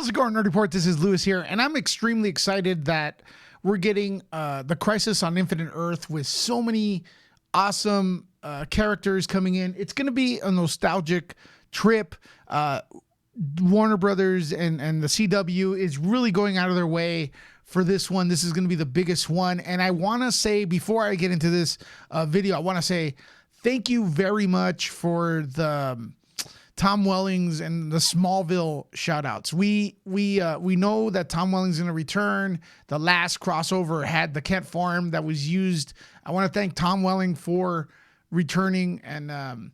How's it going, Nerd Report? This is Lewis here, and I'm extremely excited that we're getting the Crisis on Infinite Earth with so many awesome characters coming in. It's going to be a nostalgic trip. Warner Brothers and the CW is really going out of their way for this one. This is going to be the biggest one. And I want to say, before I get into this video, I want to say thank you very much for the Tom Wellings and the Smallville shout outs. We know that Tom Wellings is going to return. The last crossover had the Kent farm that was used. I want to thank Tom Welling for returning and,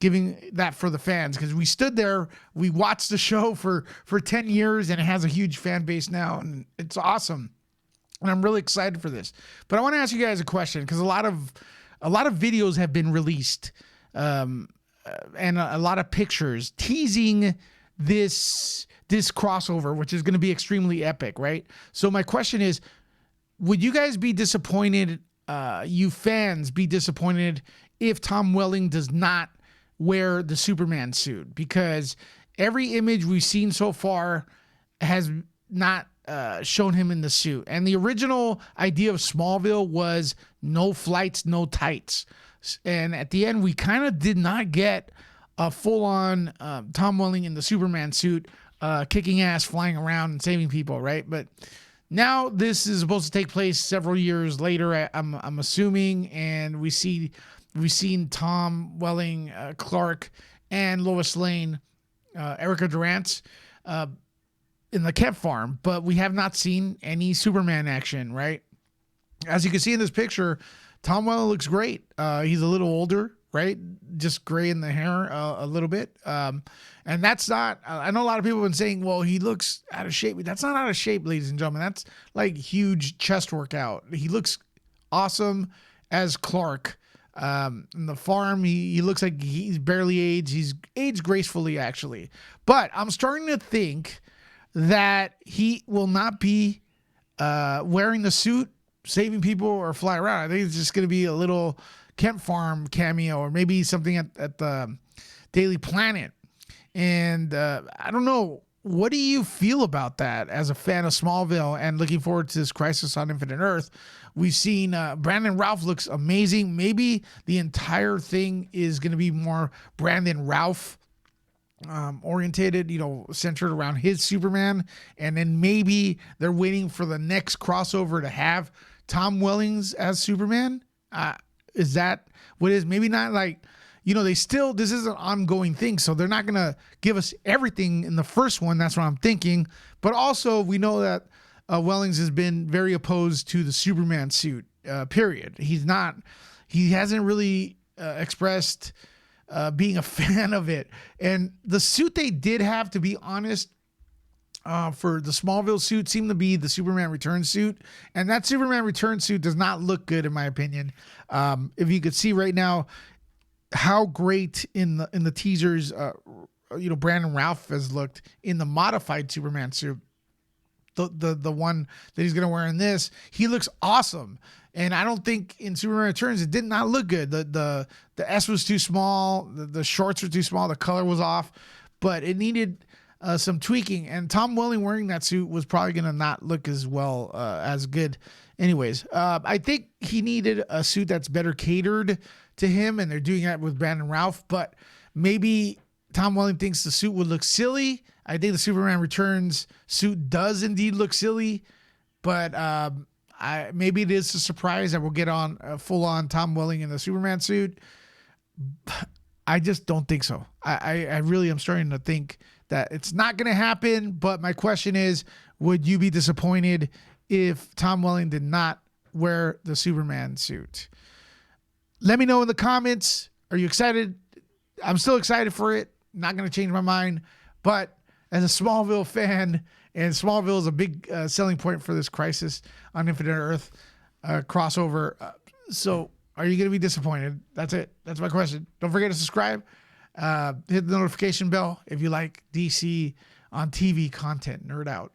giving that for the fans, because we stood there, we watched the show for 10 years, and it has a huge fan base now, and it's awesome. And I'm really excited for this. But I want to ask you guys a question, because a lot of videos have been released, and a lot of pictures teasing this crossover, which is going to be extremely epic, right? So my question is, would you guys be disappointed, you fans be disappointed, if Tom Welling does not wear the Superman suit? Because every image we've seen so far has not shown him in the suit. And the original idea of Smallville was no flights, no tights. And at the end, we kind of did not get a full-on Tom Welling in the Superman suit, kicking ass, flying around, and saving people, right? But now this is supposed to take place several years later, I'm assuming, and we've seen Tom Welling, Clark, and Lois Lane, Erica Durant, in the Kent farm, but we have not seen any Superman action, right? As you can see in this picture, Tom Welling looks great. He's a little older, right? Just gray in the hair a little bit. And that's not, I know a lot of people have been saying, well, he looks out of shape. That's not out of shape, ladies and gentlemen. That's like huge chest workout. He looks awesome as Clark. In the farm, he looks like he's barely aged. He's aged gracefully, actually. But I'm starting to think that he will not be wearing the suit, saving people, or fly around. I think it's just going to be a little Kent Farm cameo, or maybe something at the Daily Planet. And I don't know. What do you feel about that as a fan of Smallville and looking forward to this Crisis on Infinite Earth? We've seen Brandon Routh looks amazing. Maybe the entire thing is going to be more Brandon Routh orientated, centered around his Superman. And then maybe they're waiting for the next crossover to have Tom Wellings as Superman. Is that what it is? Maybe not like, this is an ongoing thing, so they're not going to give us everything in the first one. That's what I'm thinking. But also, we know that Wellings has been very opposed to the Superman suit, period. He hasn't really expressed being a fan of it. And the suit they did have, to be honest, for the Smallville suit, seemed to be the Superman Returns suit. And that Superman Returns suit does not look good, in my opinion. If you could see right now how great in the teasers, Brandon Routh has looked in the modified Superman suit. The one that he's going to wear in this, he looks awesome. And I don't think in Superman Returns it did not look good. The S was too small, the shorts were too small, the color was off, but it needed some tweaking. And Tom Welling wearing that suit was probably going to not look as well, as good. Anyways, I think he needed a suit that's better catered to him, and they're doing that with Brandon Routh. But maybe Tom Welling thinks the suit would look silly. I think the Superman Returns suit does indeed look silly, but maybe it is a surprise that we'll get on full-on Tom Welling in the Superman suit. I just don't think so. I really am starting to think that it's not going to happen. But my question is, would you be disappointed if Tom Welling did not wear the Superman suit? Let me know in the comments. Are you excited? I'm still excited for it. Not going to change my mind. But as a Smallville fan, and Smallville is a big selling point for this Crisis on Infinite Earth crossover. So are you going to be disappointed? That's it. That's my question. Don't forget to subscribe. Hit the notification bell if you like DC on TV content. Nerd out.